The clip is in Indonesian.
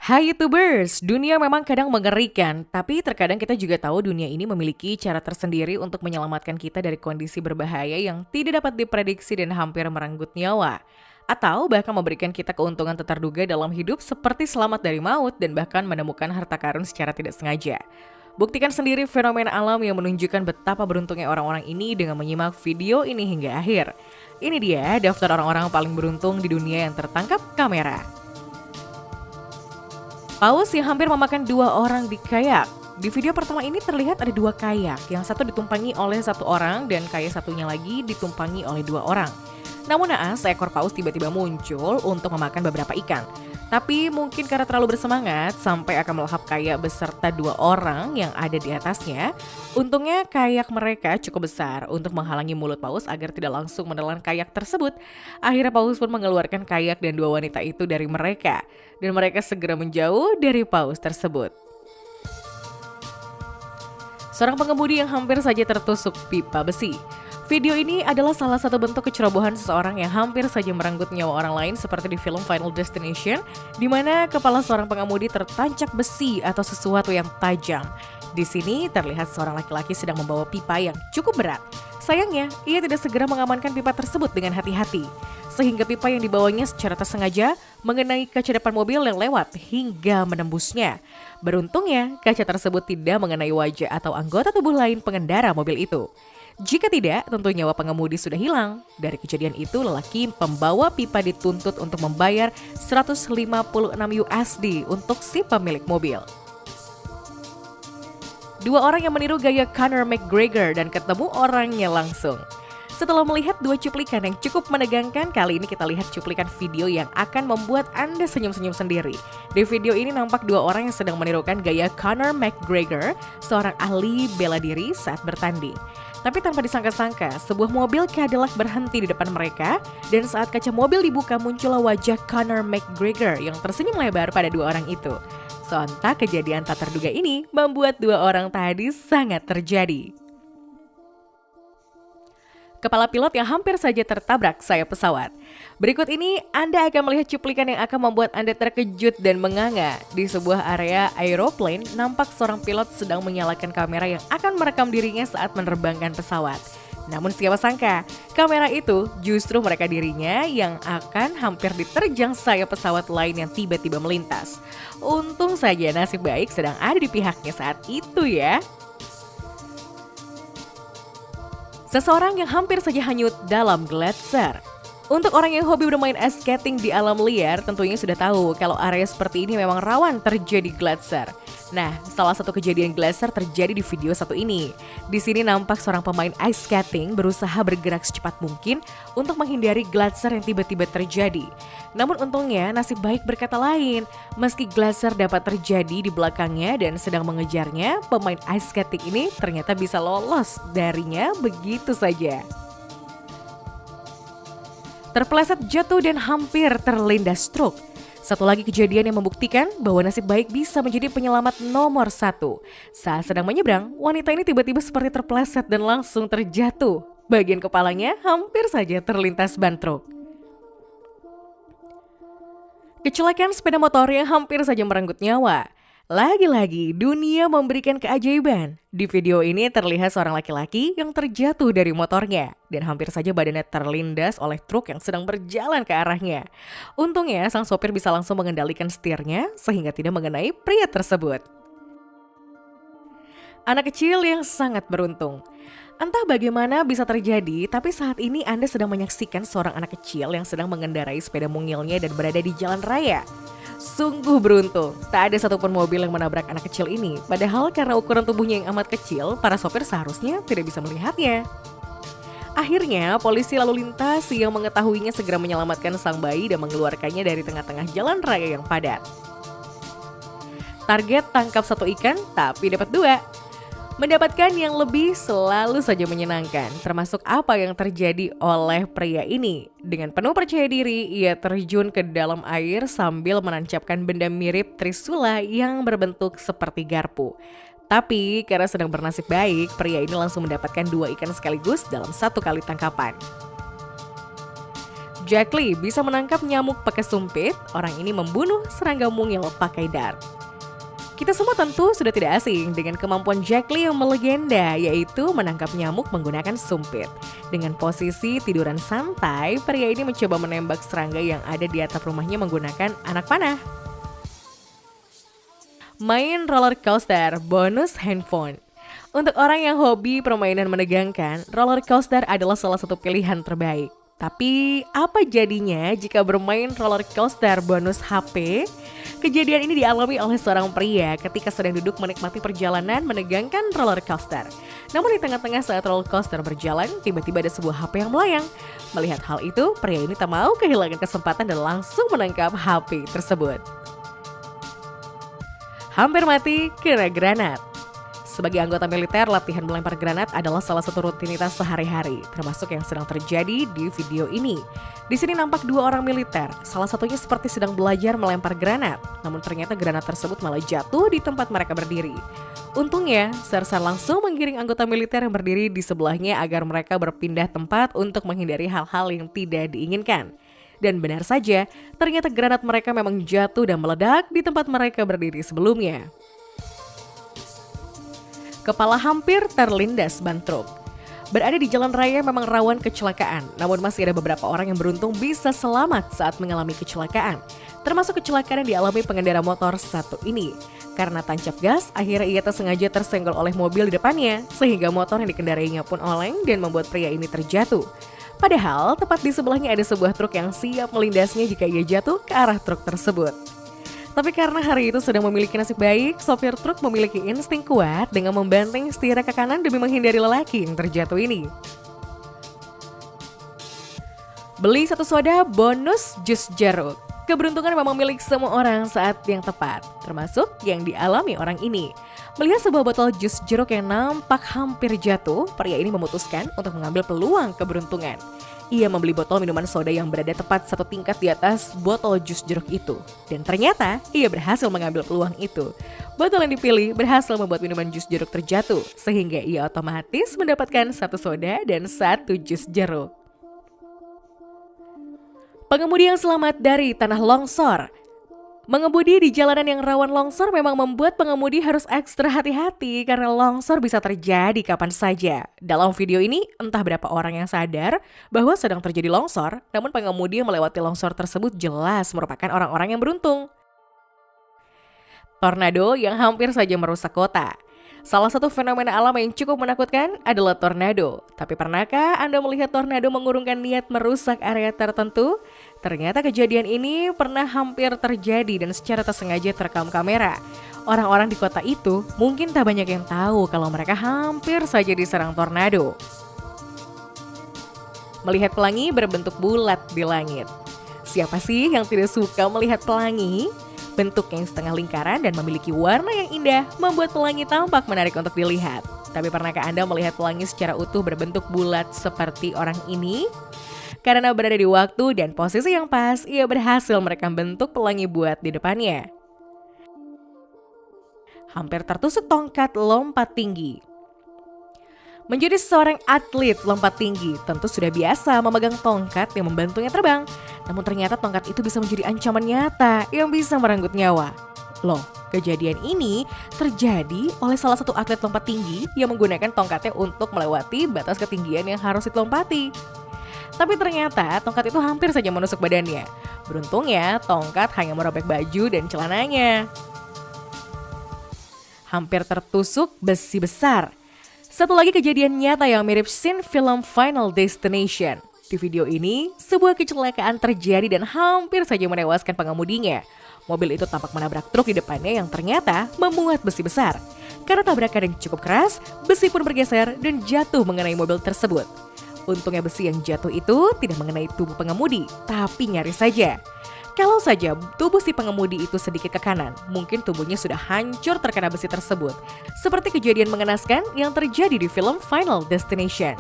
Hai YouTubers, dunia memang kadang mengerikan, tapi terkadang kita juga tahu dunia ini memiliki cara tersendiri untuk menyelamatkan kita dari kondisi berbahaya yang tidak dapat diprediksi dan hampir merenggut nyawa. Atau bahkan memberikan kita keuntungan tak terduga dalam hidup seperti selamat dari maut dan bahkan menemukan harta karun secara tidak sengaja. Buktikan sendiri fenomena alam yang menunjukkan betapa beruntungnya orang-orang ini dengan menyimak video ini hingga akhir. Ini dia daftar orang-orang paling beruntung di dunia yang tertangkap kamera. Paus yang hampir memakan dua orang di kayak. Di video pertama ini terlihat ada dua kayak, yang satu ditumpangi oleh satu orang dan kayak satunya lagi ditumpangi oleh dua orang. Namun naas, seekor paus tiba-tiba muncul untuk memakan beberapa ikan. Tapi mungkin karena terlalu bersemangat sampai akan melahap kayak beserta dua orang yang ada di atasnya. Untungnya kayak mereka cukup besar untuk menghalangi mulut paus agar tidak langsung menelan kayak tersebut. Akhirnya paus pun mengeluarkan kayak dan dua wanita itu dari mereka. Dan mereka segera menjauh dari paus tersebut. Seorang pengemudi yang hampir saja tertusuk pipa besi. Video ini adalah salah satu bentuk kecerobohan seseorang yang hampir saja merenggut nyawa orang lain seperti di film Final Destination, di mana kepala seorang pengemudi tertancap besi atau sesuatu yang tajam. Di sini terlihat seorang laki-laki sedang membawa pipa yang cukup berat. Sayangnya, ia tidak segera mengamankan pipa tersebut dengan hati-hati, sehingga pipa yang dibawanya secara tersengaja mengenai kaca depan mobil yang lewat hingga menembusnya. Beruntungnya, kaca tersebut tidak mengenai wajah atau anggota tubuh lain pengendara mobil itu. Jika tidak, tentu nyawa pengemudi sudah hilang. Dari kejadian itu, lelaki pembawa pipa dituntut untuk membayar 156 USD untuk si pemilik mobil. Dua orang yang meniru gaya Conor McGregor dan ketemu orangnya langsung. Setelah melihat dua cuplikan yang cukup menegangkan, kali ini kita lihat cuplikan video yang akan membuat Anda senyum-senyum sendiri. Di video ini nampak dua orang yang sedang menirukan gaya Conor McGregor, seorang ahli bela diri saat bertanding. Tapi tanpa disangka-sangka, sebuah mobil Cadillac berhenti di depan mereka, dan saat kaca mobil dibuka muncullah wajah Conor McGregor yang tersenyum lebar pada dua orang itu. Sontak kejadian tak terduga ini membuat dua orang tadi sangat terjadi. Kepala pilot yang hampir saja tertabrak sayap pesawat. Berikut ini Anda akan melihat cuplikan yang akan membuat Anda terkejut dan menganga. Di sebuah area aeroplane, nampak seorang pilot sedang menyalakan kamera yang akan merekam dirinya saat menerbangkan pesawat. Namun siapa sangka, kamera itu justru merekam dirinya yang akan hampir diterjang sayap pesawat lain yang tiba-tiba melintas. Untung saja nasib baik sedang ada di pihaknya saat itu ya. Seseorang yang hampir saja hanyut dalam gletser. Untuk orang yang hobi bermain ice skating di alam liar, tentunya sudah tahu kalau area seperti ini memang rawan terjadi gletser. Nah, salah satu kejadian gletser terjadi di video satu ini. Di sini nampak seorang pemain ice skating berusaha bergerak secepat mungkin untuk menghindari gletser yang tiba-tiba terjadi. Namun untungnya nasib baik berkata lain. Meski gletser dapat terjadi di belakangnya dan sedang mengejarnya, pemain ice skating ini ternyata bisa lolos darinya begitu saja. Terpeleset jatuh dan hampir terlindas truk. Satu lagi kejadian yang membuktikan bahwa nasib baik bisa menjadi penyelamat nomor satu. Saat sedang menyeberang, wanita ini tiba-tiba seperti terpeleset dan langsung terjatuh. Bagian kepalanya hampir saja terlintas ban truk. Kecelakaan sepeda motor yang hampir saja merenggut nyawa. Lagi-lagi dunia memberikan keajaiban. Di video ini terlihat seorang laki-laki yang terjatuh dari motornya dan hampir saja badannya terlindas oleh truk yang sedang berjalan ke arahnya. Untungnya sang sopir bisa langsung mengendalikan setirnya sehingga tidak mengenai pria tersebut. Anak kecil yang sangat beruntung. Entah bagaimana bisa terjadi, tapi saat ini Anda sedang menyaksikan seorang anak kecil yang sedang mengendarai sepeda mungilnya dan berada di jalan raya. Sungguh beruntung, tak ada satupun mobil yang menabrak anak kecil ini. Padahal karena ukuran tubuhnya yang amat kecil, para sopir seharusnya tidak bisa melihatnya. Akhirnya, polisi lalu lintas yang mengetahuinya segera menyelamatkan sang bayi dan mengeluarkannya dari tengah-tengah jalan raya yang padat. Target tangkap satu ikan, tapi dapat dua. Mendapatkan yang lebih selalu saja menyenangkan, termasuk apa yang terjadi oleh pria ini. Dengan penuh percaya diri, ia terjun ke dalam air sambil menancapkan benda mirip trisula yang berbentuk seperti garpu. Tapi karena sedang bernasib baik, pria ini langsung mendapatkan dua ikan sekaligus dalam satu kali tangkapan. Jack Lee bisa menangkap nyamuk pakai sumpit, orang ini membunuh serangga mungil pakai dart. Kita semua tentu sudah tidak asing dengan kemampuan Jack Lee yang melegenda, yaitu menangkap nyamuk menggunakan sumpit. Dengan posisi tiduran santai, pria ini mencoba menembak serangga yang ada di atap rumahnya menggunakan anak panah. Main roller coaster bonus handphone. Untuk orang yang hobi permainan menegangkan, roller coaster adalah salah satu pilihan terbaik. Tapi apa jadinya jika bermain roller coaster bonus HP? Kejadian ini dialami oleh seorang pria ketika sedang duduk menikmati perjalanan menegangkan roller coaster. Namun di tengah-tengah saat roller coaster berjalan, tiba-tiba ada sebuah HP yang melayang. Melihat hal itu, pria ini tak mau kehilangan kesempatan dan langsung menangkap HP tersebut. Hampir mati kena granat. Sebagai anggota militer, latihan melempar granat adalah salah satu rutinitas sehari-hari, termasuk yang sedang terjadi di video ini. Di sini nampak dua orang militer, salah satunya seperti sedang belajar melempar granat, namun ternyata granat tersebut malah jatuh di tempat mereka berdiri. Untungnya, Sersan langsung menggiring anggota militer yang berdiri di sebelahnya agar mereka berpindah tempat untuk menghindari hal-hal yang tidak diinginkan. Dan benar saja, ternyata granat mereka memang jatuh dan meledak di tempat mereka berdiri sebelumnya. Kepala hampir terlindas ban truk. Berada di jalan raya memang rawan kecelakaan, namun masih ada beberapa orang yang beruntung bisa selamat saat mengalami kecelakaan. Termasuk kecelakaan yang dialami pengendara motor satu ini. Karena tancap gas, akhirnya ia sengaja tersenggol oleh mobil di depannya, sehingga motor yang dikendarainya pun oleng dan membuat pria ini terjatuh. Padahal, tepat di sebelahnya ada sebuah truk yang siap melindasnya jika ia jatuh ke arah truk tersebut. Tapi karena hari itu sedang memiliki nasib baik, sopir truk memiliki insting kuat dengan membanting setirnya ke kanan demi menghindari lelaki yang terjatuh ini. Beli satu soda bonus jus jeruk. Keberuntungan memang milik semua orang saat yang tepat, termasuk yang dialami orang ini. Melihat sebuah botol jus jeruk yang nampak hampir jatuh, pria ini memutuskan untuk mengambil peluang keberuntungan. Ia membeli botol minuman soda yang berada tepat satu tingkat di atas botol jus jeruk itu. Dan ternyata ia berhasil mengambil peluang itu. Botol yang dipilih berhasil membuat minuman jus jeruk terjatuh, sehingga ia otomatis mendapatkan satu soda dan satu jus jeruk. Pengemudi yang selamat dari tanah longsor. Mengemudi di jalanan yang rawan longsor memang membuat pengemudi harus ekstra hati-hati karena longsor bisa terjadi kapan saja. Dalam video ini, entah berapa orang yang sadar bahwa sedang terjadi longsor, namun pengemudi yang melewati longsor tersebut jelas merupakan orang-orang yang beruntung. Tornado yang hampir saja merusak kota. Salah satu fenomena alam yang cukup menakutkan adalah tornado. Tapi pernahkah Anda melihat tornado mengurungkan niat merusak area tertentu? Ternyata kejadian ini pernah hampir terjadi dan secara tersengaja terekam kamera. Orang-orang di kota itu mungkin tak banyak yang tahu kalau mereka hampir saja diserang tornado. Melihat pelangi berbentuk bulat di langit. Siapa sih yang tidak suka melihat pelangi? Bentuk yang setengah lingkaran dan memiliki warna yang indah membuat pelangi tampak menarik untuk dilihat. Tapi pernahkah Anda melihat pelangi secara utuh berbentuk bulat seperti orang ini? Karena berada di waktu dan posisi yang pas, ia berhasil merekam bentuk pelangi buat di depannya. Hampir tertusuk tongkat lompat tinggi. Menjadi seorang atlet lompat tinggi, tentu sudah biasa memegang tongkat yang membantunya terbang. Namun ternyata tongkat itu bisa menjadi ancaman nyata yang bisa merenggut nyawa. Loh, kejadian ini terjadi oleh salah satu atlet lompat tinggi yang menggunakan tongkatnya untuk melewati batas ketinggian yang harus dilompati. Tapi ternyata tongkat itu hampir saja menusuk badannya. Beruntungnya, tongkat hanya merobek baju dan celananya. Hampir tertusuk besi besar. Satu lagi kejadian nyata yang mirip scene film Final Destination. Di video ini, sebuah kecelakaan terjadi dan hampir saja menewaskan pengemudinya. Mobil itu tampak menabrak truk di depannya yang ternyata memuat besi besar. Karena tabrakan yang cukup keras, besi pun bergeser dan jatuh mengenai mobil tersebut. Untungnya besi yang jatuh itu tidak mengenai tubuh pengemudi, tapi nyaris saja. Kalau saja tubuh si pengemudi itu sedikit ke kanan, mungkin tubuhnya sudah hancur terkena besi tersebut. Seperti kejadian mengenaskan yang terjadi di film Final Destination.